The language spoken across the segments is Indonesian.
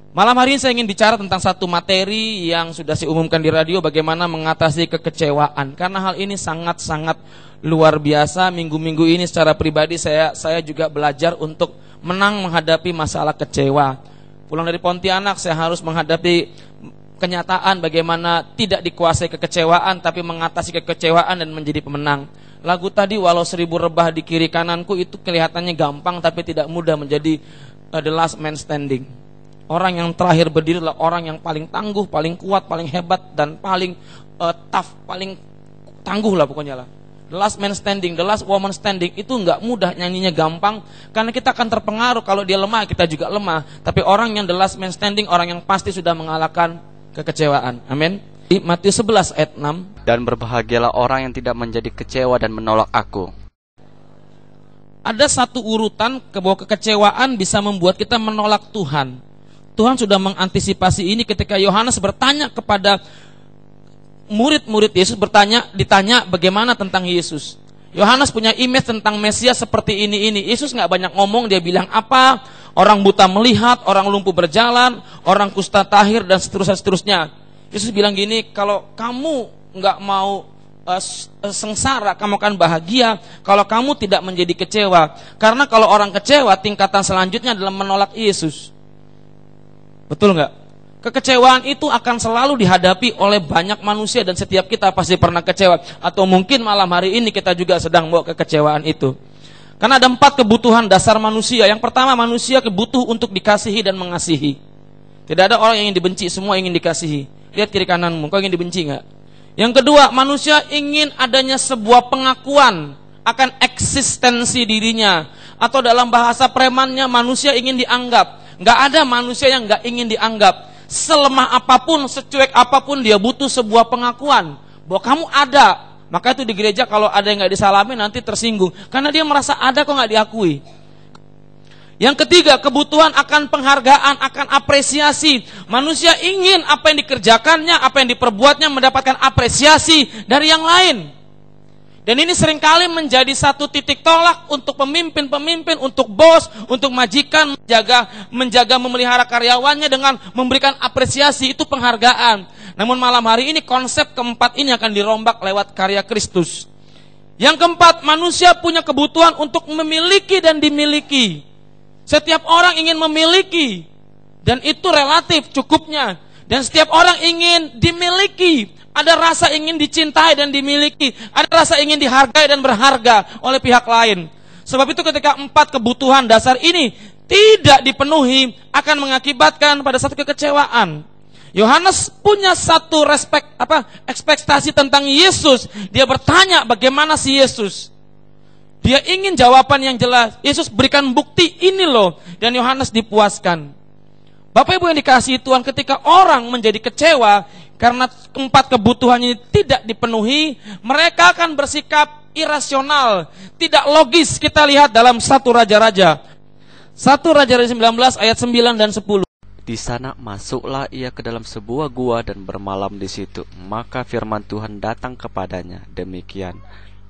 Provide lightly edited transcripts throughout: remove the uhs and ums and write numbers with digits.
Malam hari ini saya ingin bicara tentang satu materi yang sudah saya umumkan di radio, bagaimana mengatasi kekecewaan. Karena hal ini sangat-sangat luar biasa. Minggu-minggu ini secara pribadi saya juga belajar untuk menang menghadapi masalah kecewa. Pulang dari Pontianak saya harus menghadapi kenyataan bagaimana tidak dikuasai kekecewaan, tapi mengatasi kekecewaan dan menjadi pemenang. Lagu tadi, walau 1000 rebah di kiri kananku, itu kelihatannya gampang tapi tidak mudah menjadi the last man standing. Orang yang terakhir berdiri adalah orang yang paling tangguh, paling kuat, paling hebat, dan paling tough, paling tangguh lah pokoknya lah. The last man standing, the last woman standing, itu enggak mudah, nyanyinya gampang. Karena kita akan terpengaruh, kalau dia lemah, kita juga lemah. Tapi orang yang the last man standing, orang yang pasti sudah mengalahkan kekecewaan. Amin. Di Matius 11 ayat 6. Dan berbahagialah orang yang tidak menjadi kecewa dan menolak aku. Ada satu urutan bahwa kekecewaan bisa membuat kita menolak Tuhan. Tuhan sudah mengantisipasi ini ketika Yohanes bertanya kepada murid-murid Yesus, ditanya bagaimana tentang Yesus. Yohanes punya image tentang Mesias seperti ini. Yesus nggak banyak ngomong, dia bilang apa? Orang buta melihat, orang lumpuh berjalan, orang kusta tahir, dan seterusnya. Yesus bilang gini, kalau kamu nggak mau sengsara, kamu akan bahagia kalau kamu tidak menjadi kecewa. Karena kalau orang kecewa, tingkatan selanjutnya adalah menolak Yesus. Betul nggak? Kekecewaan itu akan selalu dihadapi oleh banyak manusia, dan setiap kita pasti pernah kecewa. Atau mungkin malam hari ini kita juga sedang bawa kekecewaan itu. Karena ada 4 kebutuhan dasar manusia. Yang pertama, manusia kebutuh untuk dikasihi dan mengasihi. Tidak ada orang yang ingin dibenci, semua ingin dikasihi. Lihat kiri kananmu, kau ingin dibenci nggak? Yang kedua, manusia ingin adanya sebuah pengakuan akan eksistensi dirinya. Atau dalam bahasa premannya, manusia ingin dianggap. Nggak ada manusia yang nggak ingin dianggap. Selemah apapun, secuek apapun, dia butuh sebuah pengakuan bahwa kamu ada. Maka itu di gereja kalau ada yang nggak disalami nanti tersinggung, karena dia merasa ada kok nggak diakui. Yang ketiga, kebutuhan akan penghargaan, akan apresiasi. Manusia ingin apa yang dikerjakannya, apa yang diperbuatnya mendapatkan apresiasi dari yang lain. Dan ini seringkali menjadi satu titik tolak untuk pemimpin-pemimpin, untuk bos, untuk majikan, menjaga memelihara karyawannya dengan memberikan apresiasi, itu penghargaan. Namun malam hari ini konsep keempat ini akan dirombak lewat karya Kristus. Yang keempat, manusia punya kebutuhan untuk memiliki dan dimiliki. Setiap orang ingin memiliki, dan itu relatif cukupnya. Dan setiap orang ingin dimiliki. Ada rasa ingin dicintai dan dimiliki. Ada rasa ingin dihargai dan berharga oleh pihak lain. Sebab itu ketika 4 kebutuhan dasar ini tidak dipenuhi, akan mengakibatkan pada satu kekecewaan. Yohanes punya satu ekspektasi tentang Yesus. Dia bertanya bagaimana si Yesus. Dia ingin jawaban yang jelas. Yesus berikan bukti ini loh. Dan Yohanes dipuaskan. Bapak Ibu yang dikasihi Tuhan, ketika orang menjadi kecewa karena 4 kebutuhan ini tidak dipenuhi, mereka akan bersikap irasional, tidak logis. Kita lihat dalam 1 Raja-Raja 19 ayat 9 dan 10. Di sana masuklah ia ke dalam sebuah gua dan bermalam di situ. Maka firman Tuhan datang kepadanya, demikian,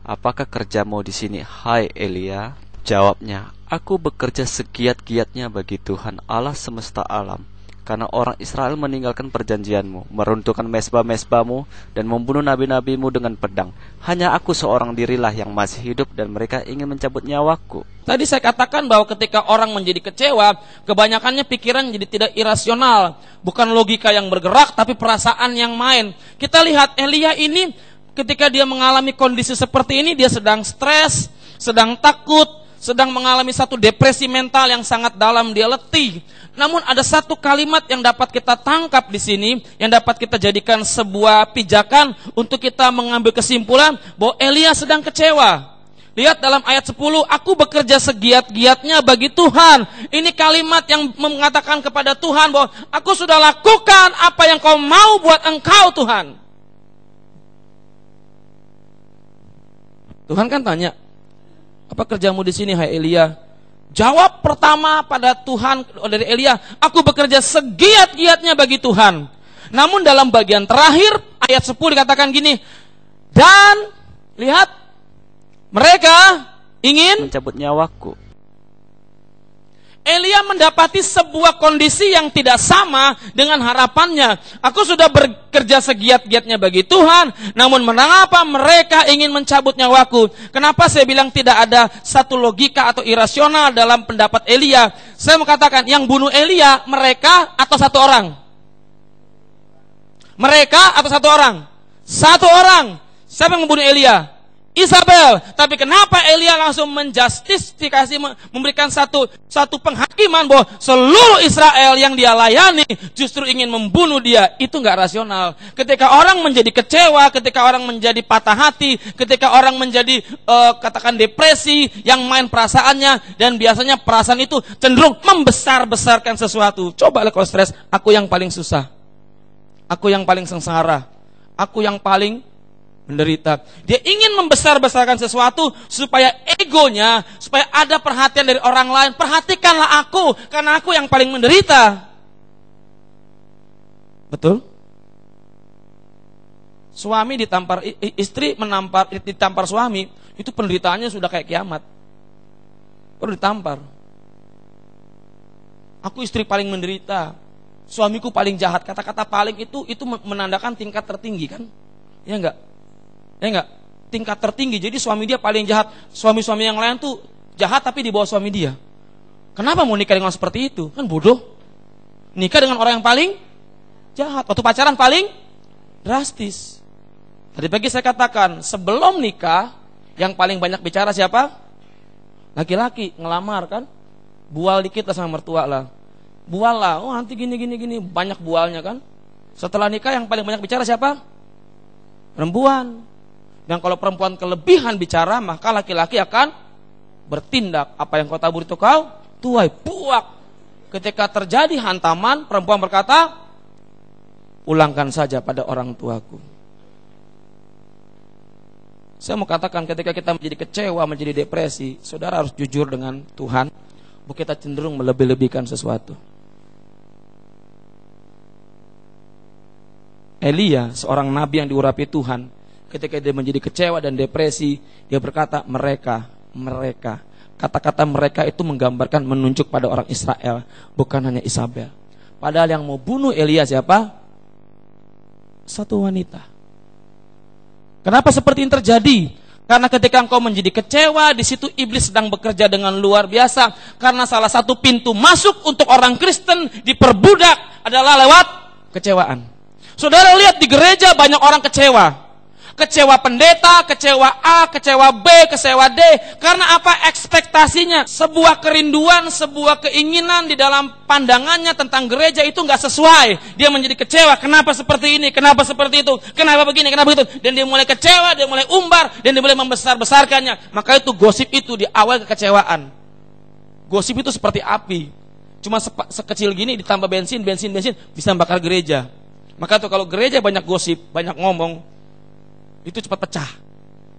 apakah kerjamu di sini, hai Elia? Jawabnya, aku bekerja segiat-giatnya bagi Tuhan Allah semesta alam. Karena orang Israel meninggalkan perjanjianmu, meruntuhkan mezbah-mezbahmu, dan membunuh nabi-nabimu dengan pedang. Hanya aku seorang dirilah yang masih hidup, dan mereka ingin mencabut nyawaku. Tadi saya katakan bahwa ketika orang menjadi kecewa, kebanyakannya pikiran jadi tidak irasional. Bukan logika yang bergerak, tapi perasaan yang main. Kita lihat Elia ini, ketika dia mengalami kondisi seperti ini, dia sedang stres, sedang takut, sedang mengalami satu depresi mental yang sangat dalam, dia letih. Namun ada satu kalimat yang dapat kita tangkap di sini, yang dapat kita jadikan sebuah pijakan untuk kita mengambil kesimpulan bahwa Elia sedang kecewa. Lihat dalam ayat 10, aku bekerja segiat-giatnya bagi Tuhan. Ini kalimat yang mengatakan kepada Tuhan bahwa aku sudah lakukan apa yang kau mau buat engkau Tuhan. Tuhan kan tanya, apa kerjamu di sini, hai Elia? Jawab pertama pada Tuhan dari Elia, aku bekerja segiat-giatnya bagi Tuhan. Namun dalam bagian terakhir ayat 10 dikatakan gini, dan lihat, mereka ingin mencabut nyawaku. Elia mendapati sebuah kondisi yang tidak sama dengan harapannya. Aku sudah bekerja segiat-giatnya bagi Tuhan, namun mengapa mereka ingin mencabut nyawaku? Kenapa saya bilang tidak ada satu logika atau irasional dalam pendapat Elia? Saya mau katakan, yang bunuh Elia mereka atau satu orang? Mereka atau satu orang? Satu orang. Siapa yang membunuh Elia? Isabel. Tapi kenapa Elia langsung menjustifikasi, memberikan satu penghakiman bahwa seluruh Israel yang dia layani justru ingin membunuh dia? Itu nggak rasional. Ketika orang menjadi kecewa, ketika orang menjadi patah hati, ketika orang menjadi katakan depresi, yang main perasaannya, dan biasanya perasaan itu cenderung membesar-besarkan sesuatu. Coba kalau stres, aku yang paling susah, aku yang paling sengsara, aku yang paling menderita. Dia ingin membesar-besarkan sesuatu supaya egonya, supaya ada perhatian dari orang lain. Perhatikanlah aku, karena aku yang paling menderita. Betul? Suami ditampar, istri ditampar suami, itu penderitaannya sudah kayak kiamat. Perlu ditampar. Aku istri paling menderita, suamiku paling jahat. Kata-kata paling itu menandakan tingkat tertinggi, kan? Ya enggak? Ya enggak? Tingkat tertinggi. Jadi suami dia paling jahat. Suami-suami yang lain tuh jahat tapi di bawah suami dia. Kenapa mau nikah dengan seperti itu? Kan bodoh. Nikah dengan orang yang paling jahat. Waktu pacaran paling drastis. Tadi pagi saya katakan, sebelum nikah yang paling banyak bicara siapa? Laki-laki. Ngelamar kan? Bual dikit lah sama mertua lah. Bual lah. Oh nanti gini. Banyak bualnya kan? Setelah nikah yang paling banyak bicara siapa? Perempuan. Dan kalau perempuan kelebihan bicara, maka laki-laki akan bertindak. Apa yang kau tabur itu kau tuai, buak. Ketika terjadi hantaman, perempuan berkata, pulangkan saja pada orang tuaku. Saya mau katakan, ketika kita menjadi kecewa, menjadi depresi, saudara harus jujur dengan Tuhan, bahwa kita cenderung melebih-lebihkan sesuatu. Elia, seorang nabi yang diurapi Tuhan, ketika dia menjadi kecewa dan depresi, dia berkata, mereka. Kata-kata mereka itu menggambarkan, menunjuk pada orang Israel, bukan hanya Isabel. Padahal yang mau bunuh Elia siapa? Satu wanita. Kenapa seperti ini terjadi? Karena ketika engkau menjadi kecewa, di situ iblis sedang bekerja dengan luar biasa. Karena salah satu pintu masuk untuk orang Kristen diperbudak adalah lewat kecewaan. Saudara lihat di gereja banyak orang kecewa. Kecewa pendeta, kecewa A, kecewa B, kecewa D. Karena apa? Ekspektasinya, sebuah kerinduan, sebuah keinginan di dalam pandangannya tentang gereja itu gak sesuai. Dia menjadi kecewa, kenapa seperti ini, kenapa seperti itu, kenapa begini, kenapa begitu. Dan dia mulai kecewa, dia mulai umbar, dan dia mulai membesar-besarkannya. Maka itu gosip itu di awal kekecewaan. Gosip itu seperti api. Cuma sekecil gini ditambah bensin, bisa membakar gereja. Maka itu kalau gereja banyak gosip, banyak ngomong, itu cepat pecah.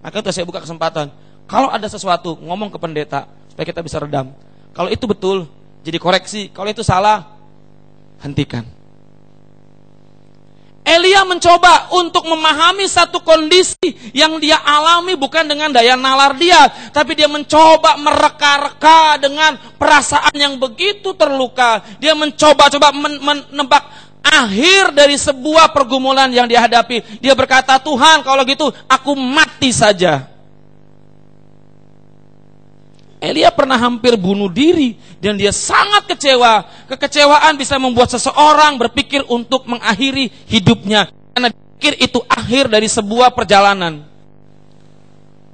Maka itu saya buka kesempatan. Kalau ada sesuatu, ngomong ke pendeta supaya kita bisa redam. Kalau itu betul, jadi koreksi. Kalau itu salah, hentikan. Elia mencoba untuk memahami satu kondisi yang dia alami bukan dengan daya nalar dia, tapi dia mencoba mereka-reka dengan perasaan yang begitu terluka. Dia mencoba menebak akhir dari sebuah pergumulan yang dia hadapi. Dia berkata, Tuhan kalau gitu aku mati saja. Elia pernah hampir bunuh diri dan dia sangat kecewa. Kekecewaan bisa membuat seseorang berpikir untuk mengakhiri hidupnya, karena pikir itu akhir dari sebuah perjalanan.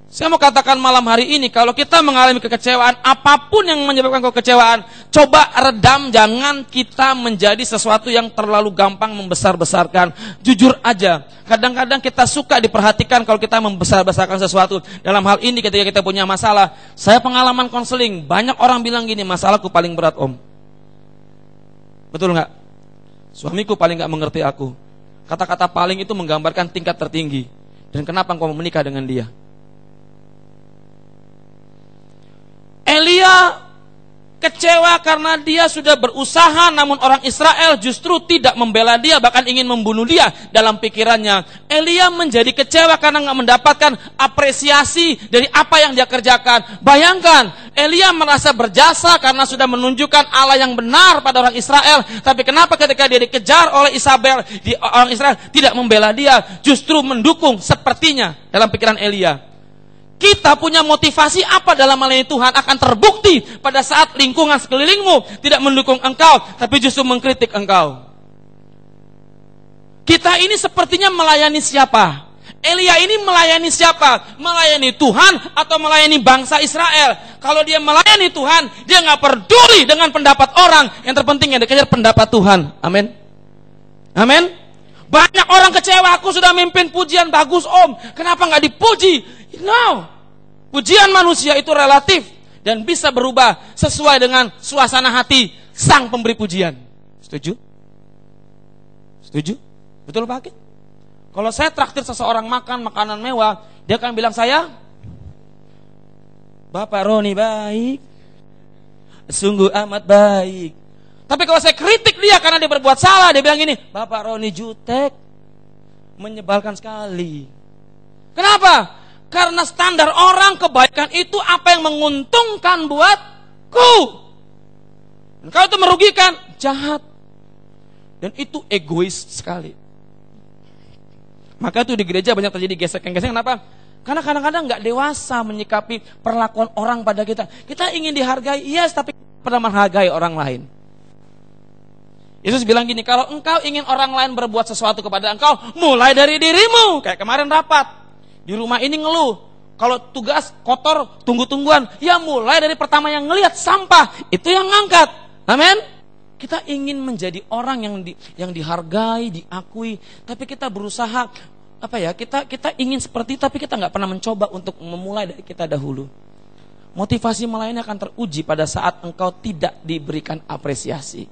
Saya mau katakan malam hari ini, kalau kita mengalami kekecewaan, apapun yang menyebabkan kekecewaan, coba redam, jangan kita menjadi sesuatu yang terlalu gampang membesar-besarkan. Jujur aja, kadang-kadang kita suka diperhatikan kalau kita membesar-besarkan sesuatu. Dalam hal ini ketika kita punya masalah, saya pengalaman konseling, banyak orang bilang gini, masalahku paling berat om. Betul gak? Suamiku paling gak mengerti aku. Kata-kata paling itu menggambarkan tingkat tertinggi. Dan kenapa engkau menikah dengan dia? Elia kecewa karena dia sudah berusaha, namun orang Israel justru tidak membela dia, bahkan ingin membunuh dia. Dalam pikirannya, Elia menjadi kecewa karena nggak mendapatkan apresiasi dari apa yang dia kerjakan. Bayangkan, Elia merasa berjasa karena sudah menunjukkan Allah yang benar pada orang Israel. Tapi kenapa ketika dia dikejar oleh Isabel, orang Israel tidak membela dia, justru mendukung sepertinya dalam pikiran Elia. Kita punya motivasi apa dalam melayani Tuhan akan terbukti pada saat lingkungan sekelilingmu tidak mendukung engkau, tapi justru mengkritik engkau. Kita ini sepertinya melayani siapa? Elia ini melayani siapa? Melayani Tuhan atau melayani bangsa Israel? Kalau dia melayani Tuhan, dia nggak peduli dengan pendapat orang. Yang terpenting yang dikejar pendapat Tuhan. Amin. Amin. Banyak orang kecewa, aku sudah mimpin pujian bagus om, kenapa nggak dipuji? No, pujian manusia itu relatif dan bisa berubah sesuai dengan suasana hati sang pemberi pujian. Setuju? Setuju? Betul Pak Hakim? Kalau saya traktir seseorang makan makanan mewah, dia akan bilang saya, Bapak Roni baik, sungguh amat baik. Tapi kalau saya kritik dia karena dia berbuat salah, dia bilang gini, Bapak Roni jutek, menyebalkan sekali. Kenapa? Karena standar orang kebaikan itu apa yang menguntungkan buatku. Dan kalau itu merugikan, jahat. Dan itu egois sekali. Maka itu di gereja banyak terjadi gesek-gesek. Kenapa? Karena kadang-kadang gak dewasa menyikapi perlakuan orang pada kita. Kita ingin dihargai, yes, tapi pernah menghargai orang lain. Yesus bilang gini, kalau engkau ingin orang lain berbuat sesuatu kepada engkau, mulai dari dirimu. Kayak kemarin rapat. Di rumah ini ngeluh, kalau tugas kotor, tunggu-tungguan, ya mulai dari pertama yang ngelihat sampah, itu yang ngangkat. Amin. Kita ingin menjadi orang yang dihargai, diakui, tapi kita berusaha kita ingin seperti itu, tapi kita nggak pernah mencoba untuk memulai dari kita dahulu. Motivasi melayani akan teruji pada saat engkau tidak diberikan apresiasi.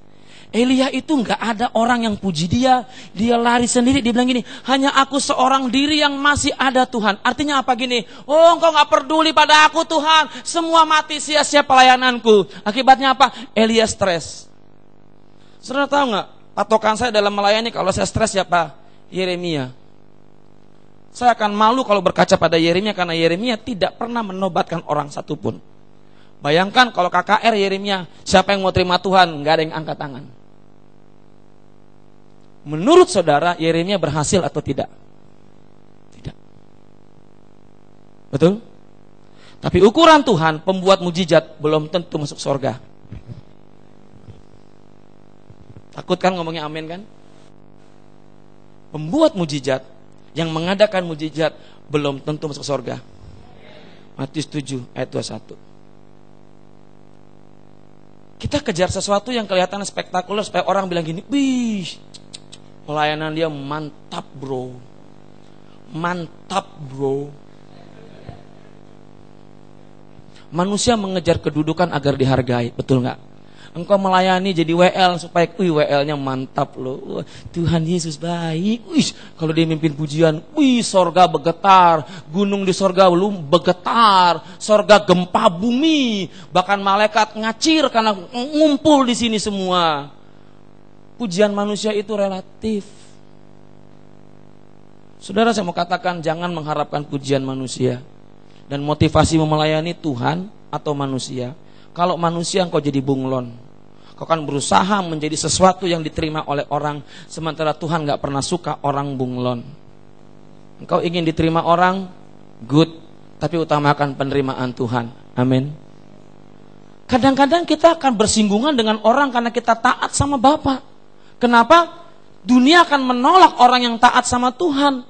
Elia itu nggak ada orang yang puji dia lari sendiri, dia bilang gini, hanya aku seorang diri yang masih ada Tuhan. Artinya apa gini? Oh, engkau nggak peduli pada aku Tuhan, semua mati sia-sia pelayananku. Akibatnya apa? Elia stres. Saudara tahu nggak? Patokan saya dalam melayani kalau saya stres siapa? Yeremia. Saya akan malu kalau berkaca pada Yeremia karena Yeremia tidak pernah menobatkan orang satupun. Bayangkan kalau KKR Yeremia, siapa yang mau terima Tuhan? Nggak ada yang angkat tangan. Menurut saudara, Yeremia berhasil atau tidak? Tidak. Betul? Tapi ukuran Tuhan, pembuat mujizat belum tentu masuk surga. Takut kan ngomongnya amin kan? Pembuat mujizat yang mengadakan mujizat belum tentu masuk surga. Matius 7 ayat 21. Kita kejar sesuatu yang kelihatan spektakuler supaya orang bilang gini, wih, pelayanan dia mantap bro. Mantap bro. Manusia mengejar kedudukan agar dihargai, betul gak? Engkau melayani jadi WL supaya WL-nya mantap loh. Tuhan Yesus baik. Wih, kalau dia mimpin pujian, wih, sorga bergetar, gunung di sorga belum bergetar, sorga gempa bumi, bahkan malaikat ngacir karena ngumpul di sini semua. Pujian manusia itu relatif. Saudara, saya mau katakan jangan mengharapkan pujian manusia dan motivasi melayani Tuhan atau manusia. Kalau manusia engkau jadi bunglon. Kau akan berusaha menjadi sesuatu yang diterima oleh orang, sementara Tuhan gak pernah suka orang bunglon. Engkau ingin diterima orang, good, tapi utamakan penerimaan Tuhan. Amin. Kadang-kadang kita akan bersinggungan dengan orang karena kita taat sama Bapa. Kenapa? Dunia akan menolak orang yang taat sama Tuhan.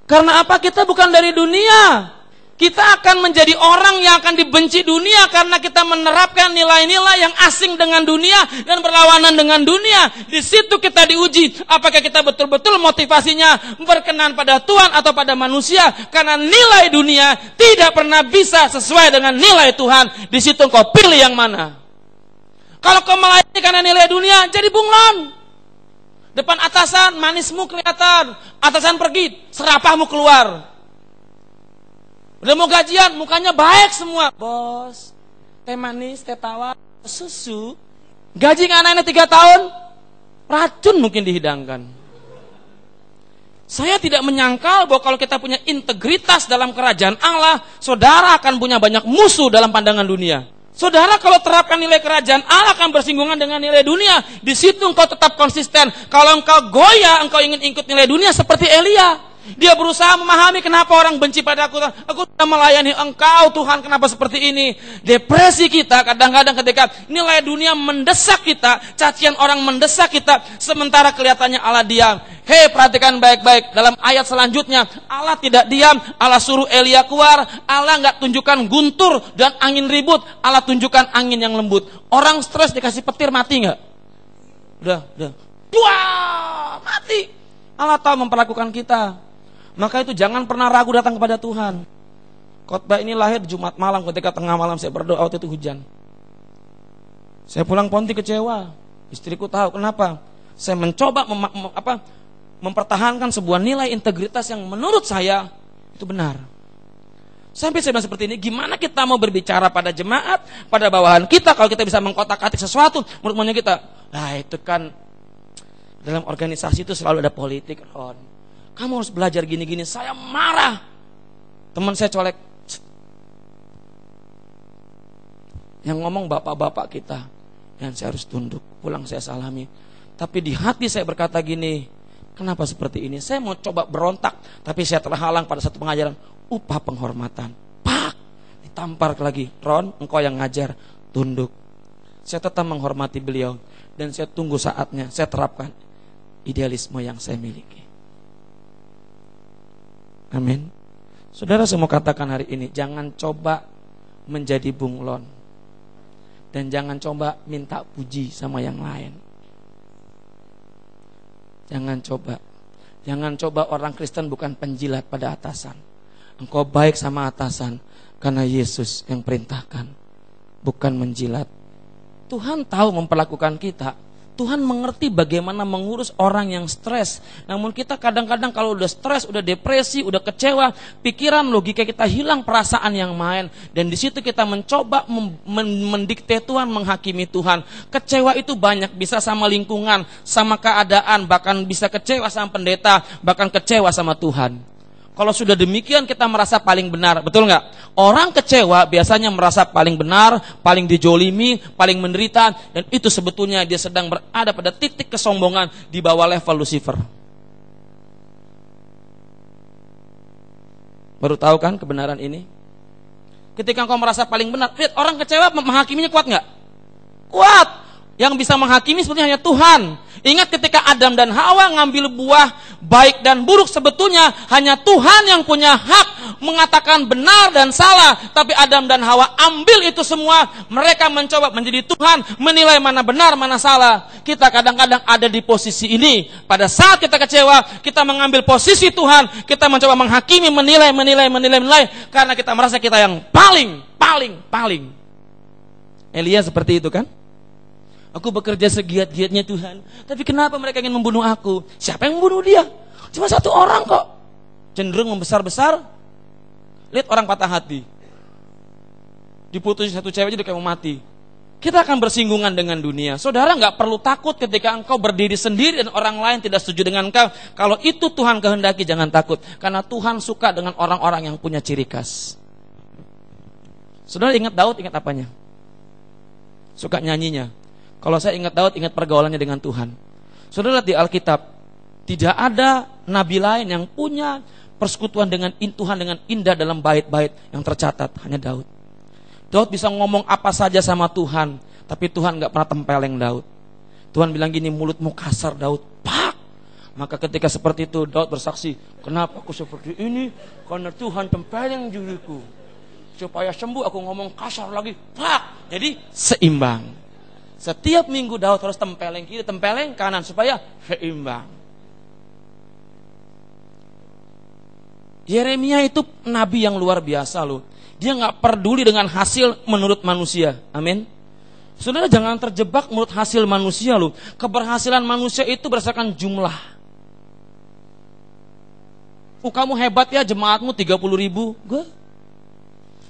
Karena apa? Kita bukan dari dunia. Kita akan menjadi orang yang akan dibenci dunia karena kita menerapkan nilai-nilai yang asing dengan dunia dan berlawanan dengan dunia. Di situ kita diuji, apakah kita betul-betul motivasinya berkenan pada Tuhan atau pada manusia. Karena nilai dunia tidak pernah bisa sesuai dengan nilai Tuhan. Di situ kau pilih yang mana. Kalau kau melayani karena nilai dunia, jadi bunglon. Depan atasan, manismu kelihatan. Atasan pergi, serapahmu keluar. Udah mau gajian, mukanya baik semua. Bos, teh manis, teh tawa, Susu. Gaji anak-anak 3 tahun, racun mungkin dihidangkan. Saya tidak menyangkal bahwa kalau kita punya integritas dalam kerajaan Allah, saudara akan punya banyak musuh dalam pandangan dunia. Saudara kalau terapkan nilai kerajaan Allah akan bersinggungan dengan nilai dunia. Di situ engkau tetap konsisten. Kalau engkau goyah, engkau ingin ikut nilai dunia seperti Elia. Dia berusaha memahami kenapa orang benci pada aku. Aku sudah melayani engkau Tuhan, kenapa seperti ini? Depresi kita kadang-kadang ketika nilai dunia mendesak kita, cacian orang mendesak kita, sementara kelihatannya Allah diam. Hei, perhatikan baik-baik. Dalam ayat selanjutnya, Allah tidak diam. Allah suruh Elia keluar. Allah nggak tunjukkan guntur dan angin ribut. Allah tunjukkan angin yang lembut. Orang stres dikasih petir mati nggak? Udah. Wah, mati. Allah tahu memperlakukan kita. Maka itu jangan pernah ragu datang kepada Tuhan. Khotbah ini lahir Jumat malam, ketika tengah malam saya berdoa, waktu itu hujan. Saya pulang Ponti kecewa. Istriku tahu kenapa. Saya mencoba mempertahankan sebuah nilai integritas yang menurut saya itu benar. Sampai saya bilang seperti ini, gimana kita mau berbicara pada jemaat, pada bawahan kita, kalau kita bisa mengkotak-katik sesuatu menurut maunya kita. Nah itu kan, dalam organisasi itu selalu ada politik, Ron. Kamu harus belajar gini-gini. Saya marah. Teman saya colek. Yang ngomong bapak-bapak kita. Dan saya harus tunduk. Pulang saya salami. Tapi di hati saya berkata gini, kenapa seperti ini? Saya mau coba berontak. Tapi saya terhalang pada satu pengajaran. Upah penghormatan. Pak! Ditampar lagi. Ron, engkau yang ngajar. Tunduk. Saya tetap menghormati beliau. Dan saya tunggu saatnya. Saya terapkan idealisme yang saya miliki. Amin. Saudara, saya mau katakan hari ini, jangan coba menjadi bunglon. Dan jangan coba minta puji sama yang lain. Jangan coba. Jangan coba orang Kristen bukan penjilat pada atasan. Engkau baik sama atasan karena Yesus yang perintahkan, bukan menjilat. Tuhan tahu memperlakukan kita. Tuhan mengerti bagaimana mengurus orang yang stres. Namun kita kadang-kadang kalau udah stres, udah depresi, udah kecewa, pikiran, logika kita hilang, perasaan yang main. Dan di situ kita mencoba mendikte Tuhan, menghakimi Tuhan. Kecewa itu banyak, bisa sama lingkungan, sama keadaan, bahkan bisa kecewa sama pendeta, bahkan kecewa sama Tuhan. Kalau sudah demikian kita merasa paling benar, betul nggak? Orang kecewa biasanya merasa paling benar, paling dijolimi, paling menderita, dan itu sebetulnya dia sedang berada pada titik kesombongan di bawah level Lucifer. Baru tahu kan kebenaran ini? Ketika engkau merasa paling benar, lihat orang kecewa menghakiminya kuat nggak? Kuat. Yang bisa menghakimi sebetulnya hanya Tuhan. Ingat ketika Adam dan Hawa ngambil buah baik dan buruk, sebetulnya hanya Tuhan yang punya hak mengatakan benar dan salah. Tapi Adam dan Hawa ambil itu semua. Mereka mencoba menjadi Tuhan, menilai mana benar, mana salah. Kita kadang-kadang ada di posisi ini. Pada saat kita kecewa, kita mengambil posisi Tuhan. Kita mencoba menghakimi, menilai. Karena kita merasa kita yang paling. Elia seperti itu kan? Aku bekerja segiat-giatnya Tuhan, tapi kenapa mereka ingin membunuh aku? Siapa yang membunuh dia? Cuma satu orang kok. Cenderung membesar-besar. Lihat orang patah hati, diputusin satu cewek aja udah kayak mau mati. Kita akan bersinggungan dengan dunia. Saudara gak perlu takut ketika engkau berdiri sendiri dan orang lain tidak setuju dengan engkau. Kalau itu Tuhan kehendaki, jangan takut. Karena Tuhan suka dengan orang-orang yang punya ciri khas. Saudara ingat Daud, ingat apanya? Suka nyanyinya. Kalau saya ingat Daud, ingat pergaulannya dengan Tuhan. Saudara, di Alkitab tidak ada nabi lain yang punya persekutuan dengan Tuhan dengan indah dalam bait-bait yang tercatat, hanya Daud. Daud bisa ngomong apa saja sama Tuhan, tapi Tuhan gak pernah tempeleng Daud. Tuhan bilang gini, mulutmu kasar Daud, pak. Maka ketika seperti itu Daud bersaksi, kenapa aku seperti ini? Karena Tuhan tempeleng diriku. Supaya sembuh aku ngomong kasar lagi, pak. Jadi seimbang. Setiap minggu Daud harus tempeleng kiri, tempeleng kanan supaya seimbang. Yeremia itu nabi yang luar biasa loh. Dia gak peduli dengan hasil menurut manusia. Amin. Saudara jangan terjebak menurut hasil manusia loh. Keberhasilan manusia itu berdasarkan jumlah. Kamu hebat ya, jemaatmu 30.000.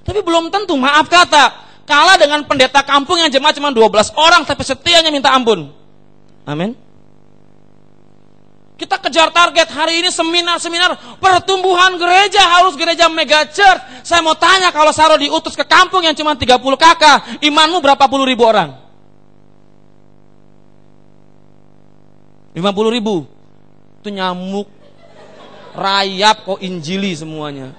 Tapi belum tentu, maaf kata, kalah dengan pendeta kampung yang jemaat cuma 12 orang tapi setianya minta ampun. Amin. Kita kejar target hari ini seminar-seminar pertumbuhan gereja, harus gereja mega church. Saya mau tanya, kalau Saro diutus ke kampung yang cuma 30 kakak, imanmu berapa puluh ribu orang? 50 ribu. Itu nyamuk, rayap kok injili semuanya.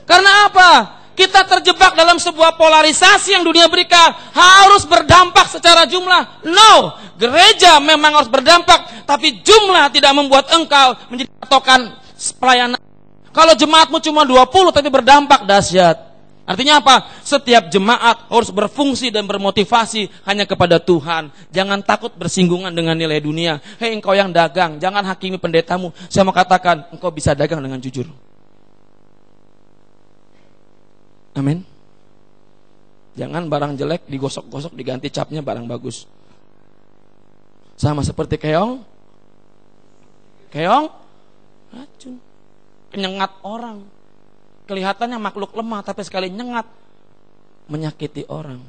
Karena apa? Kita terjebak dalam sebuah polarisasi yang dunia berikan, harus berdampak secara jumlah. No, gereja memang harus berdampak, tapi jumlah tidak membuat engkau menjadi patokan pelayanan. Kalau jemaatmu cuma 20 tapi berdampak, dahsyat. Artinya apa? Setiap jemaat harus berfungsi dan bermotivasi hanya kepada Tuhan. Jangan takut bersinggungan dengan nilai dunia. Hei engkau yang dagang, jangan hakimi pendetamu. Saya mau katakan, engkau bisa dagang dengan jujur. Amin. Jangan barang jelek digosok-gosok diganti capnya barang bagus. Sama seperti keong racun, menyengat orang. Kelihatannya makhluk lemah tapi sekali nyengat menyakiti orang.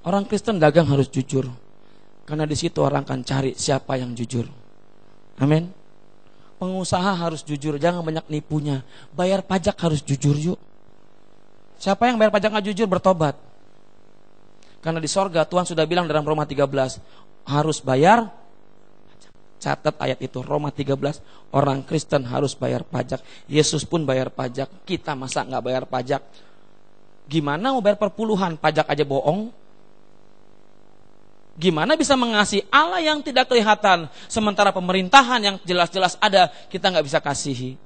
Orang Kristen dagang harus jujur, karena di situ orang akan cari siapa yang jujur. Amin. Pengusaha harus jujur, jangan banyak nipunya. Bayar pajak harus jujur yuk. Siapa yang bayar pajak nggak jujur bertobat. Karena di sorga Tuhan sudah bilang dalam Roma 13 harus bayar. Catat ayat itu, Roma 13, orang Kristen harus bayar pajak. Yesus pun bayar pajak. Kita masa nggak bayar pajak? Gimana mau bayar perpuluhan, pajak aja bohong? Gimana bisa mengasihi Allah yang tidak kelihatan, sementara pemerintahan yang jelas-jelas ada kita nggak bisa kasihi?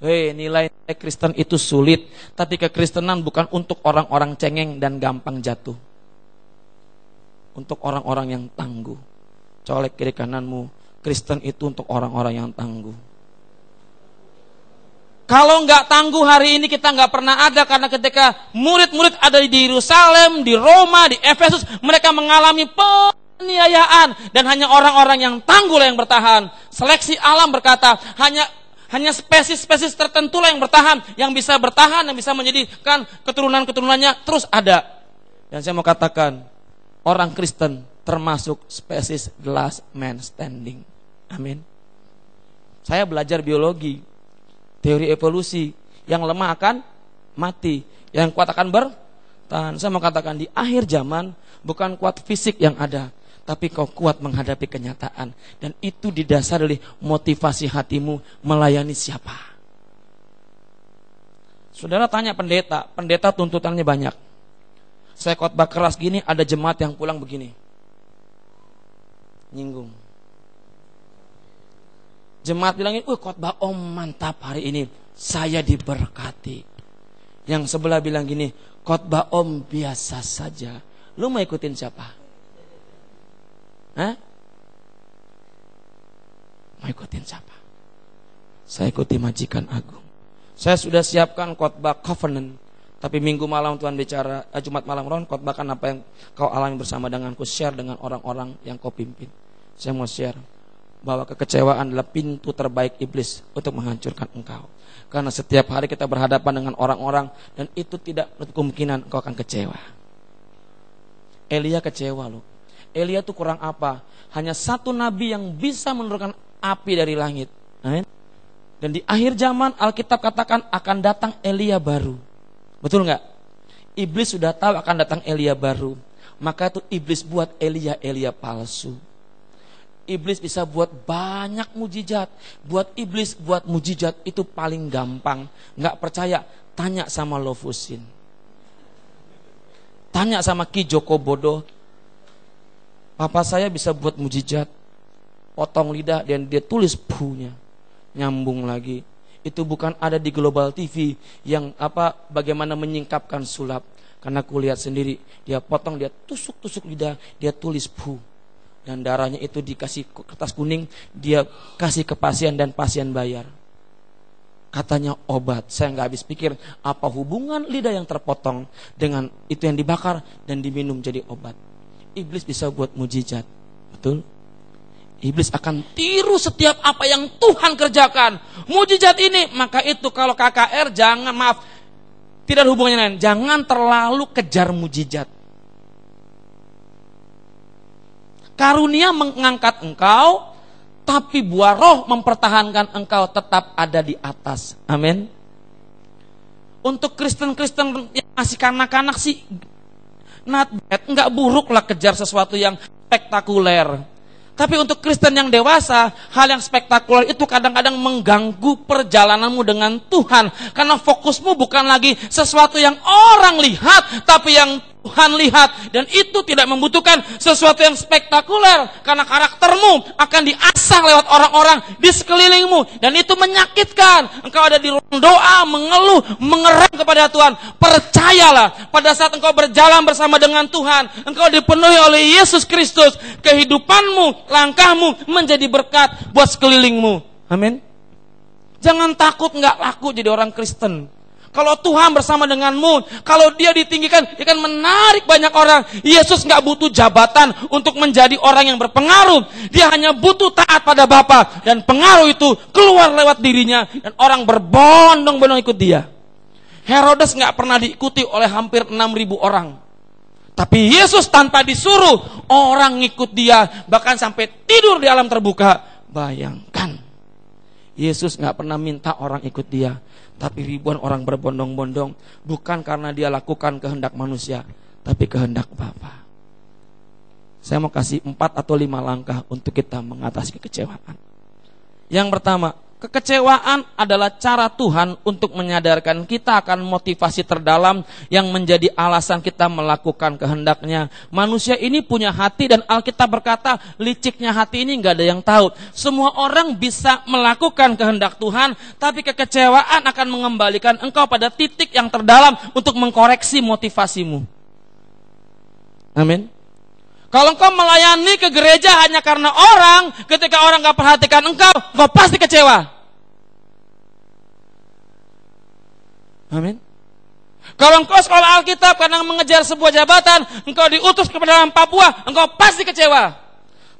Nilai Kristen itu sulit, tapi kekristenan bukan untuk orang-orang cengeng dan gampang jatuh. Untuk orang-orang yang tangguh. Colek kiri kananmu, Kristen itu untuk orang-orang yang tangguh. Kalau nggak tangguh hari ini kita nggak pernah ada, karena ketika murid-murid ada di Yerusalem, di Roma, di Efesus, mereka mengalami penganiayaan dan hanya orang-orang yang tangguh yang bertahan. Seleksi alam berkata hanya spesies-spesies tertentu lah yang bertahan, yang bisa bertahan, yang bisa menjadikan keturunan-keturunannya terus ada. Dan saya mau katakan, orang Kristen termasuk spesies the last man standing. Amin. Saya belajar biologi, teori evolusi, yang lemah akan mati, yang kuat akan bertahan. Saya mau katakan, di akhir zaman bukan kuat fisik yang ada, tapi kau kuat menghadapi kenyataan. Dan itu didasari oleh motivasi hatimu melayani siapa. Saudara tanya pendeta tuntutannya banyak. Saya khotbah keras gini, ada jemaat yang pulang begini, nyinggung. Jemaat bilangin, khotbah om mantap hari ini, saya diberkati. Yang sebelah bilang gini, khotbah om biasa saja. Lu mau ikutin siapa? Mau ikutin siapa? Saya ikuti majikan agung. Saya sudah siapkan khotbah covenant, tapi minggu malam Tuhan bicara, Jumat malam Ron, khotbahkan apa yang kau alami bersama denganku, share dengan orang-orang yang kau pimpin. Saya mau share bahwa kekecewaan adalah pintu terbaik iblis untuk menghancurkan engkau. Karena setiap hari kita berhadapan dengan orang-orang, dan itu tidak kemungkinan engkau akan kecewa. Elia kecewa loh. Elia itu kurang apa? Hanya satu nabi yang bisa menurunkan api dari langit. Amin. Dan di akhir zaman Alkitab katakan akan datang Elia baru. Betul nggak? Iblis sudah tahu akan datang Elia baru. Maka itu iblis buat Elia palsu. Iblis bisa buat banyak mujizat. Buat iblis buat mujizat itu paling gampang. Nggak percaya? Tanya sama Lofusin. Tanya sama Ki Joko Bodo. Papa saya bisa buat mujizat, potong lidah dan dia tulis punya, nyambung lagi. Itu bukan ada di Global TV yang bagaimana menyingkapkan sulap. Karena aku lihat sendiri, dia potong, dia tusuk lidah, dia tulis pu. Dan darahnya itu dikasih kertas kuning, dia kasih ke pasien dan pasien bayar. Katanya obat. Saya nggak habis pikir apa hubungan lidah yang terpotong dengan itu yang dibakar dan diminum jadi obat. Iblis bisa buat mujizat, betul? Iblis akan tiru setiap apa yang Tuhan kerjakan. Mujizat ini, maka itu kalau KKR Tidak ada hubungannya lain. Jangan terlalu kejar mujizat. Karunia mengangkat engkau, tapi buah roh mempertahankan engkau tetap ada di atas. Amin. Untuk Kristen-Kristen yang masih kanak-kanak sih, not bad, enggak buruk lah kejar sesuatu yang spektakuler. Tapi untuk Kristen yang dewasa, hal yang spektakuler itu kadang-kadang mengganggu perjalananmu dengan Tuhan. Karena fokusmu bukan lagi sesuatu yang orang lihat, tapi yang Tuhan lihat. Dan itu tidak membutuhkan sesuatu yang spektakuler. Karena karaktermu akan diasah lewat orang-orang di sekelilingmu. Dan itu menyakitkan. Engkau ada di ruang doa, mengeluh, mengerang kepada Tuhan. Percayalah, pada saat engkau berjalan bersama dengan Tuhan, engkau dipenuhi oleh Yesus Kristus. Kehidupanmu, langkahmu menjadi berkat buat sekelilingmu. Amin. Jangan takut nggak laku jadi orang Kristen. Kalau Tuhan bersama denganmu, kalau dia ditinggikan, dia akan menarik banyak orang. Yesus nggak butuh jabatan untuk menjadi orang yang berpengaruh. Dia hanya butuh taat pada Bapa, dan pengaruh itu keluar lewat dirinya, dan orang berbondong-bondong ikut dia. Herodes nggak pernah diikuti oleh hampir 6.000 orang. Tapi Yesus tanpa disuruh, orang ngikut dia, bahkan sampai tidur di alam terbuka. Bayangkan, Yesus nggak pernah minta orang ikut dia. Tapi ribuan orang berbondong-bondong, bukan karena dia lakukan kehendak manusia, tapi kehendak Bapa. Saya mau kasih 4 atau 5 langkah untuk kita mengatasi kekecewaan. Yang pertama, kekecewaan adalah cara Tuhan untuk menyadarkan kita akan motivasi terdalam yang menjadi alasan kita melakukan kehendaknya. Manusia ini punya hati, dan Alkitab berkata liciknya hati ini gak ada yang tahu. Semua orang bisa melakukan kehendak Tuhan, tapi kekecewaan akan mengembalikan engkau pada titik yang terdalam untuk mengkoreksi motivasimu. Amin. Kalau engkau melayani ke gereja hanya karena orang, ketika orang gak perhatikan engkau pasti kecewa. Amin. Kalau engkau sekolah Alkitab karena mengejar sebuah jabatan, engkau diutus ke dalam Papua, engkau pasti kecewa.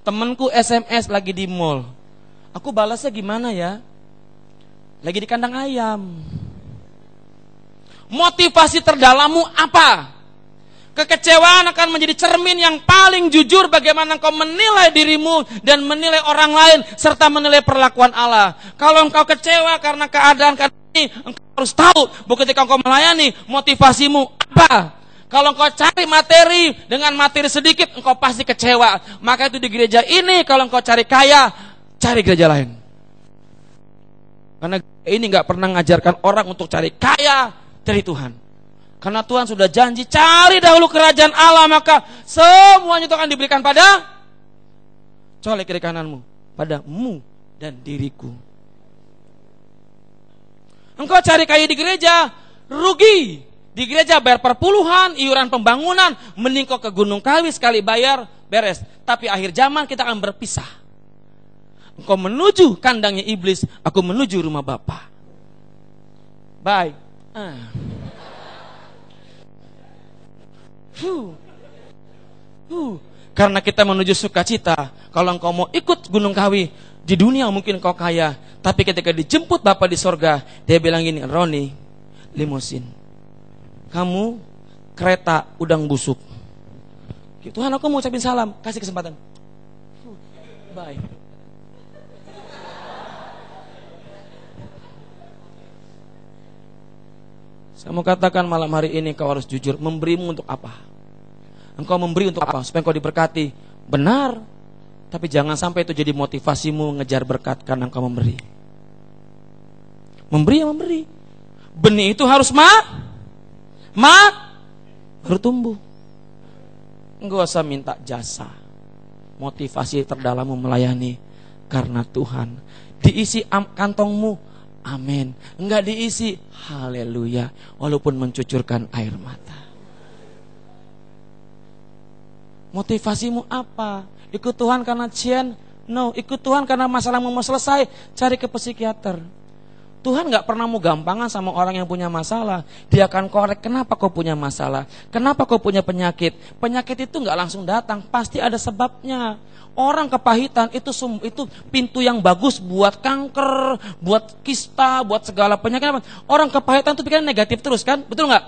Temanku SMS lagi di mall. Aku balasnya gimana ya? Lagi di kandang ayam. Motivasi terdalammu apa? Kekecewaan akan menjadi cermin yang paling jujur bagaimana engkau menilai dirimu dan menilai orang lain serta menilai perlakuan Allah. Kalau engkau kecewa karena keadaan ini, engkau harus tahu bahwa ketika engkau melayani, motivasimu apa. Kalau engkau cari materi dengan materi sedikit, engkau pasti kecewa. Maka itu di gereja ini, kalau engkau cari kaya, cari gereja lain. Karena ini gak pernah mengajarkan orang untuk cari kaya dari Tuhan. Karena Tuhan sudah janji, cari dahulu kerajaan Allah, maka semuanya itu akan diberikan pada colek kiri kananmu, padamu dan diriku. Engkau cari kaya di gereja, rugi. Di gereja bayar perpuluhan, iuran pembangunan, mending kau ke Gunung Kawi sekali bayar, beres. Tapi akhir zaman kita akan berpisah. Engkau menuju kandangnya iblis, aku menuju rumah Bapa. Bye. Karena kita menuju sukacita. Kalau engkau mau ikut Gunung Kawi, di dunia mungkin engkau kaya, tapi ketika dijemput Bapa di sorga, dia bilang gini, Roni, limusin, kamu kereta udang busuk. Tuhan, aku mau ucapin salam, kasih kesempatan. Bye. Saya mau katakan malam hari ini kau harus jujur. Memberimu untuk apa? Engkau memberi untuk apa? Supaya engkau diberkati. Benar. Tapi jangan sampai itu jadi motivasimu mengejar berkat karena engkau memberi. Memberi ya memberi. Benih itu harus baru tumbuh. Enggak usah minta jasa. Motivasi terdalammu melayani karena Tuhan. Diisi kantongmu, amin. Enggak diisi, haleluya, walaupun mencucurkan air mata. Motivasimu apa? Ikut Tuhan karena Cien? No, ikut Tuhan karena masalahmu mau selesai, cari ke psikiater. Tuhan gak pernah mau gampangan sama orang yang punya masalah. Dia akan korek, kenapa kau punya masalah, kenapa kau punya penyakit. Penyakit itu gak langsung datang, pasti ada sebabnya. Orang kepahitan itu pintu yang bagus buat kanker, buat kista, buat segala penyakit. Orang kepahitan itu pikiran negatif terus kan, betul gak?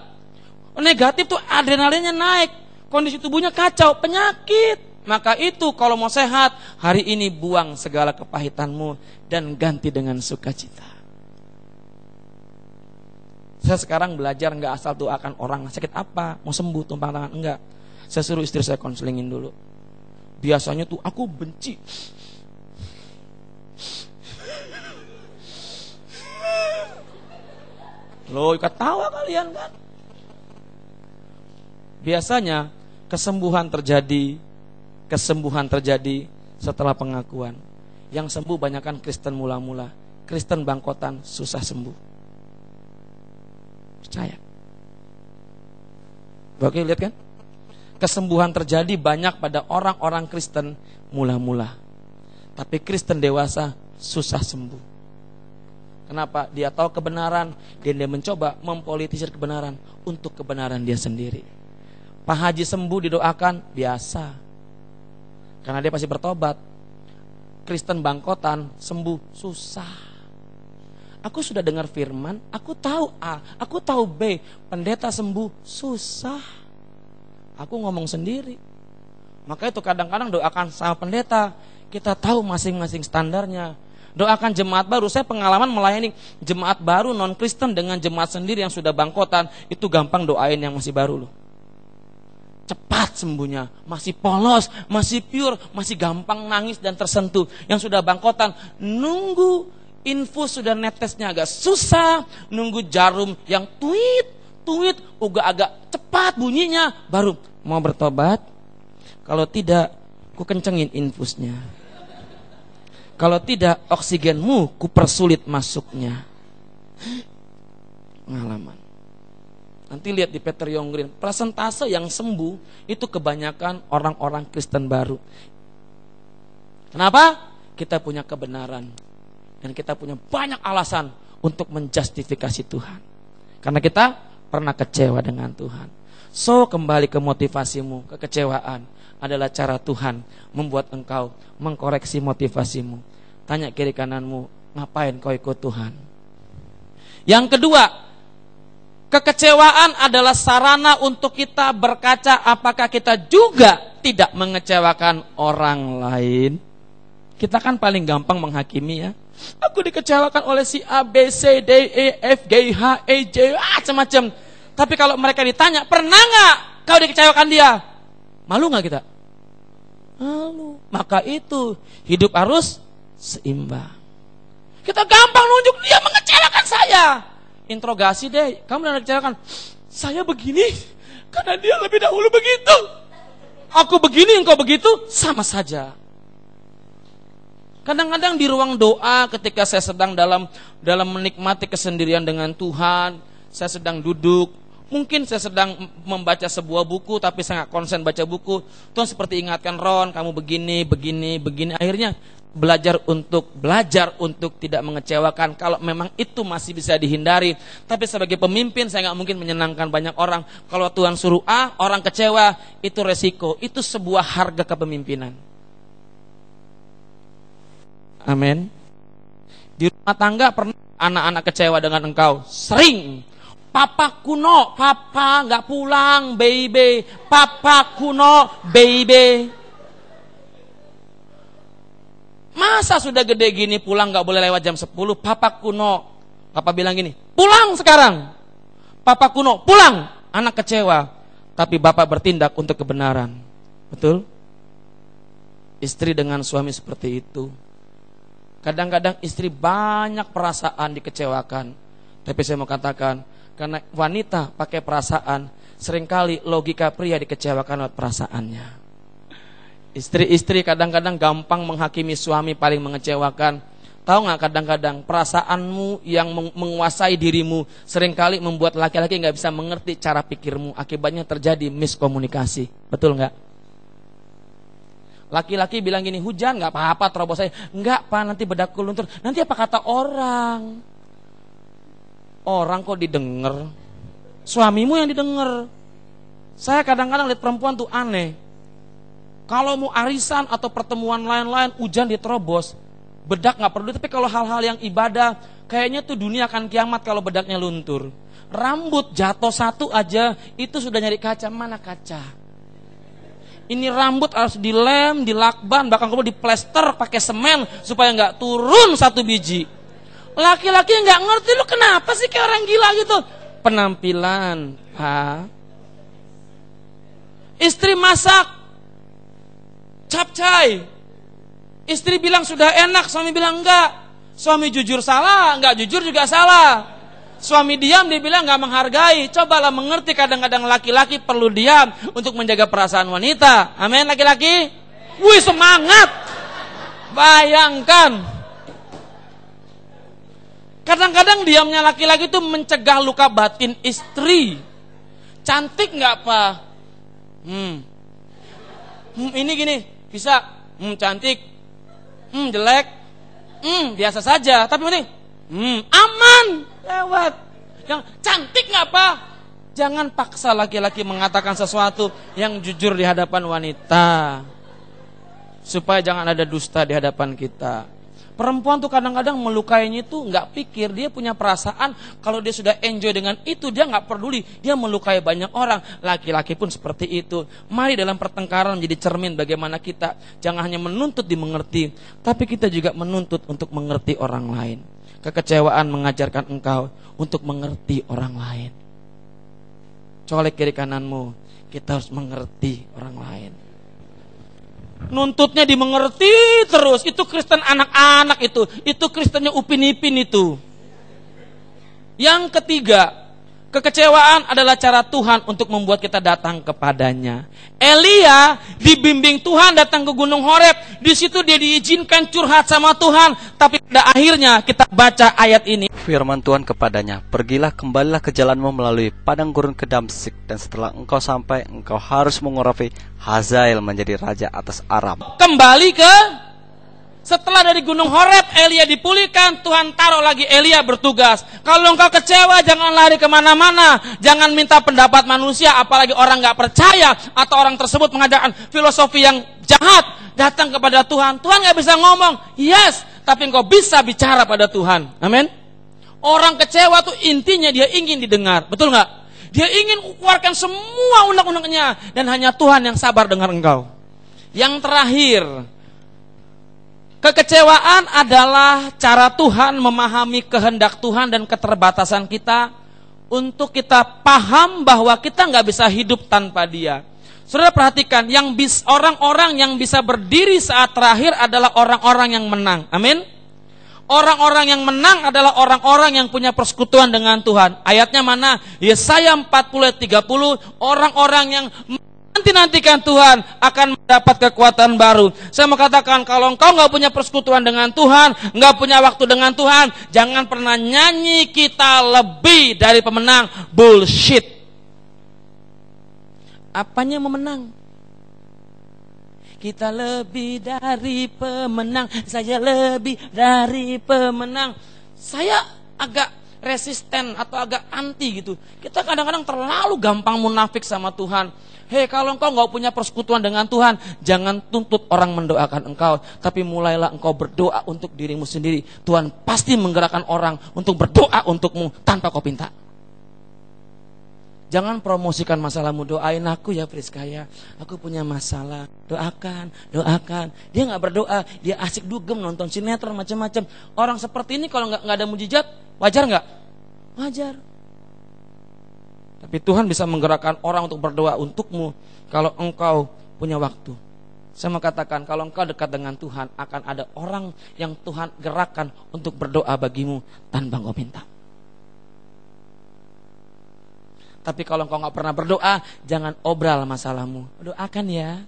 Negatif tuh adrenalinnya naik, kondisi tubuhnya kacau, penyakit. Maka itu kalau mau sehat, hari ini buang segala kepahitanmu dan ganti dengan sukacita. Saya sekarang belajar nggak asal doakan orang sakit apa, mau sembuh tumpang tangan, enggak. Saya suruh istri saya konselingin dulu. Biasanya tuh aku benci. Loh, ketawa kalian kan? Biasanya kesembuhan terjadi setelah pengakuan. Yang sembuh banyakkan Kristen mula-mula. Kristen bangkotan susah sembuh. Percaya. Oke, lihat kan? Kesembuhan terjadi banyak pada orang-orang Kristen mula-mula. Tapi Kristen dewasa susah sembuh. Kenapa? Dia tahu kebenaran dan dia mencoba mempolitisir kebenaran untuk kebenaran dia sendiri. Pak Haji sembuh didoakan, biasa. Karena dia pasti bertobat. Kristen bangkotan sembuh susah. Aku sudah dengar firman, aku tahu A, aku tahu B, pendeta sembuh susah. Aku ngomong sendiri. Maka itu kadang-kadang doakan sama pendeta, kita tahu masing-masing standarnya. Doakan jemaat baru, saya pengalaman melayani jemaat baru non-Kristen dengan jemaat sendiri yang sudah bangkotan, itu gampang doain yang masih baru loh. Cepat sembuhnya, masih polos, masih pure, masih gampang nangis dan tersentuh. Yang sudah bangkotan, nunggu infus sudah netesnya agak susah, nunggu jarum yang tuit, uga agak cepat bunyinya, baru mau bertobat. Kalau tidak, ku kencengin infusnya. Kalau tidak, oksigenmu ku persulit masuknya. Pengalaman. Nanti lihat di Peter Yonggrin, persentase yang sembuh itu kebanyakan orang-orang Kristen baru. Kenapa? Kita punya kebenaran. Dan kita punya banyak alasan untuk menjustifikasi Tuhan. Karena kita pernah kecewa dengan Tuhan. So, kembali ke motivasimu. Kekecewaan adalah cara Tuhan membuat engkau mengkoreksi motivasimu. Tanya kiri kananmu, ngapain kau ikut Tuhan? Yang kedua, kekecewaan adalah sarana untuk kita berkaca apakah kita juga tidak mengecewakan orang lain. Kita kan paling gampang menghakimi ya. Aku dikecewakan oleh si A, B, C, D, E, F, G, H, E, J, macam-macam. Tapi kalau mereka ditanya, pernah gak kau dikecewakan dia? Malu gak kita? Malu. Maka itu, hidup harus seimbang. Kita gampang nunjuk dia mengecewakan saya. Interogasi deh, kamu pernah dikecewakan? Saya begini, karena dia lebih dahulu begitu. Aku begini, engkau begitu, sama saja. Kadang-kadang di ruang doa ketika saya sedang dalam menikmati kesendirian dengan Tuhan, saya sedang duduk, mungkin saya sedang membaca sebuah buku tapi saya gak konsen baca buku. Tuhan seperti ingatkan, Ron, kamu begini. Akhirnya belajar untuk tidak mengecewakan kalau memang itu masih bisa dihindari. Tapi sebagai pemimpin saya gak mungkin menyenangkan banyak orang. Kalau Tuhan suruh A, orang kecewa, itu resiko, itu sebuah harga kepemimpinan. Amin. Di rumah tangga pernah anak-anak kecewa dengan engkau? Sering. Papa kuno, papa gak pulang, baby. Papa kuno, baby. Masa sudah gede gini pulang gak boleh lewat jam 10? Papa kuno. Papa bilang gini, pulang sekarang. Papa kuno, pulang. Anak kecewa. Tapi bapak bertindak untuk kebenaran. Betul? Istri dengan suami seperti itu. Kadang-kadang istri banyak perasaan dikecewakan. Tapi saya mau katakan, karena wanita pakai perasaan, seringkali logika pria dikecewakan lewat perasaannya. Istri-istri kadang-kadang gampang menghakimi suami, paling mengecewakan. Tahu gak, kadang-kadang perasaanmu yang menguasai dirimu seringkali membuat laki-laki gak bisa mengerti cara pikirmu. Akibatnya terjadi miskomunikasi. Betul gak? Laki-laki bilang gini, hujan gak apa-apa terobos saya. Enggak pak, nanti bedaku luntur. Nanti apa kata orang? Orang kok didengar, suamimu yang didengar. Saya kadang-kadang lihat perempuan tuh aneh. Kalau mau arisan atau pertemuan lain-lain, hujan diterobos, bedak gak perlu. Tapi kalau hal-hal yang ibadah, kayaknya tuh dunia akan kiamat kalau bedaknya luntur. Rambut jatuh satu aja, itu sudah nyari kaca. Mana kaca? Ini rambut harus dilem, dilakban, bahkan kalau diplester pakai semen supaya gak turun satu biji. Laki-laki gak ngerti, lu kenapa sih kayak orang gila gitu? Penampilan, ha? Istri masak capcay, istri bilang sudah enak, suami bilang enggak. Suami jujur salah, enggak jujur juga salah. Suami diam, dia bilang enggak menghargai. Cobalah mengerti, kadang-kadang laki-laki perlu diam untuk menjaga perasaan wanita. Amin laki-laki. Wih, semangat. Bayangkan, kadang-kadang diamnya laki-laki itu mencegah luka batin istri. Cantik enggak, Pak? Ini gini, bisa. Cantik. Jelek. Biasa saja. Tapi ini, aman. Lewat. Yang cantik nggak Pak? Jangan paksa laki-laki mengatakan sesuatu yang jujur di hadapan wanita, supaya jangan ada dusta di hadapan kita. Perempuan tuh kadang-kadang melukainya itu nggak pikir, dia punya perasaan kalau dia sudah enjoy dengan itu, dia nggak peduli, dia melukai banyak orang. Laki-laki pun seperti itu. Mari dalam pertengkaran menjadi cermin bagaimana kita jangan hanya menuntut dimengerti, tapi kita juga menuntut untuk mengerti orang lain. Kekecewaan mengajarkan engkau untuk mengerti orang lain. Colek kiri kananmu, kita harus mengerti orang lain. Nuntutnya dimengerti terus. Itu Kristen anak-anak itu Kristennya Upin Ipin itu. Yang ketiga, kekecewaan adalah cara Tuhan untuk membuat kita datang kepadanya. Elia dibimbing Tuhan datang ke Gunung Horeb. Di situ dia diizinkan curhat sama Tuhan. Tapi pada akhirnya kita baca ayat ini. Firman Tuhan kepadanya, pergilah, kembalilah ke jalanmu melalui padang gurun ke Damsyik, dan setelah engkau sampai, engkau harus mengurapi Hazael menjadi raja atas Aram. Kembali setelah dari Gunung Horeb Elia dipulihkan, Tuhan taruh lagi Elia bertugas. Kalau engkau kecewa, jangan lari kemana-mana, jangan minta pendapat manusia, apalagi orang gak percaya atau orang tersebut mengajarkan filosofi yang jahat. Datang kepada Tuhan. Tuhan gak bisa ngomong, yes, tapi engkau bisa bicara pada Tuhan. Amin. Orang kecewa tuh intinya dia ingin didengar, betul nggak? Dia ingin keluarkan semua unek-uneknya, dan hanya Tuhan yang sabar dengar engkau. Yang terakhir, kekecewaan adalah cara Tuhan memahami kehendak Tuhan dan keterbatasan kita, untuk kita paham bahwa kita nggak bisa hidup tanpa Dia. Saudara perhatikan, orang-orang yang bisa berdiri saat terakhir adalah orang-orang yang menang. Amin. Orang-orang yang menang adalah orang-orang yang punya persekutuan dengan Tuhan. Ayatnya mana? Yesaya 40:30. Orang-orang yang nanti-nantikan Tuhan akan mendapat kekuatan baru. Saya mau katakan, kalau engkau gak punya persekutuan dengan Tuhan, gak punya waktu dengan Tuhan, jangan pernah nyanyi kita lebih dari pemenang. Bullshit. Apanya memenang? Kita lebih dari pemenang. Saya lebih dari pemenang. Saya agak resisten atau agak anti gitu. Kita kadang-kadang terlalu gampang munafik sama Tuhan. Hei, kalau engkau gak punya persekutuan dengan Tuhan, jangan tuntut orang mendoakan engkau, tapi mulailah engkau berdoa untuk dirimu sendiri. Tuhan pasti menggerakkan orang untuk berdoa untukmu tanpa kau minta. Jangan promosikan masalahmu. Doain aku ya Priska ya, aku punya masalah. Doakan. Dia gak berdoa, dia asik dugem nonton sinetron macam-macam. Orang seperti ini kalau gak ada mujizat, wajar gak? Wajar. Tapi Tuhan bisa menggerakkan orang untuk berdoa untukmu kalau engkau punya waktu. Saya mau katakan, kalau engkau dekat dengan Tuhan, akan ada orang yang Tuhan gerakkan untuk berdoa bagimu tanpa engkau minta. Tapi kalau engkau gak pernah berdoa, jangan obral masalahmu. Doakan ya.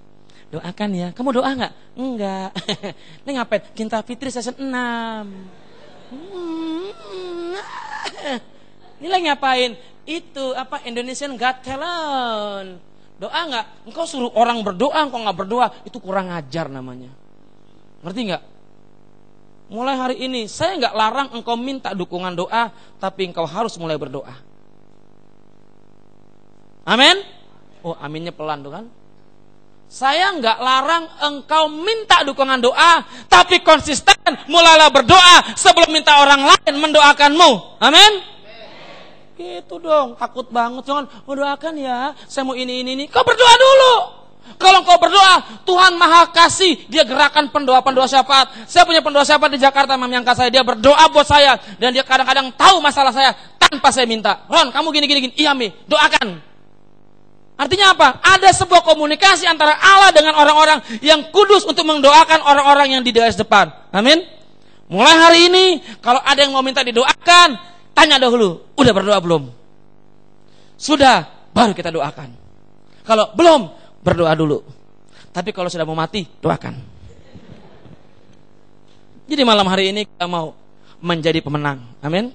Kamu doa gak? Enggak. Ini ngapain? Kinta Fitri season 6. Ini lagi ngapain? Itu Indonesian Got Talent. Doa gak? Engkau suruh orang berdoa, engkau gak berdoa, itu kurang ajar namanya. Ngerti gak? mulai hari ini saya nggak larang engkau minta dukungan doa, tapi engkau harus mulai berdoa. Amin? Oh, aminnya pelan tuh kan. Saya nggak larang engkau minta dukungan doa, tapi konsisten mulailah berdoa sebelum minta orang lain mendoakanmu. Amin? Gitu dong, takut banget. Jangan mendoakan ya, saya mau ini. Kau berdoa dulu. Kalau engkau berdoa, Tuhan Maha Kasih, Dia gerakan pendoa syafaat. Saya punya pendoa syafaat di Jakarta, menyangka saya, dia berdoa buat saya, dan dia kadang-kadang tahu masalah saya tanpa saya minta. Ron, kamu gini. Iya Mi, doakan. Artinya apa? Ada sebuah komunikasi antara Allah dengan orang-orang yang kudus untuk mendoakan orang-orang yang di garis depan. Amin. Mulai hari ini, kalau ada yang mau minta didoakan, tanya dahulu, udah berdoa belum? Sudah, baru kita doakan. Kalau belum, berdoa dulu. Tapi kalau sudah mau mati, doakan. Jadi malam hari ini kita mau menjadi pemenang. Amin.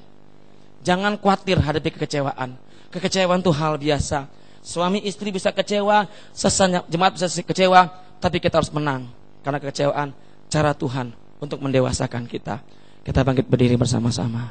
Jangan khawatir hadapi kekecewaan. Kekecewaan itu hal biasa. Suami istri bisa kecewa, sesama jemaat bisa kecewa, tapi kita harus menang. Karena kekecewaan cara Tuhan untuk mendewasakan kita. Kita bangkit berdiri bersama-sama.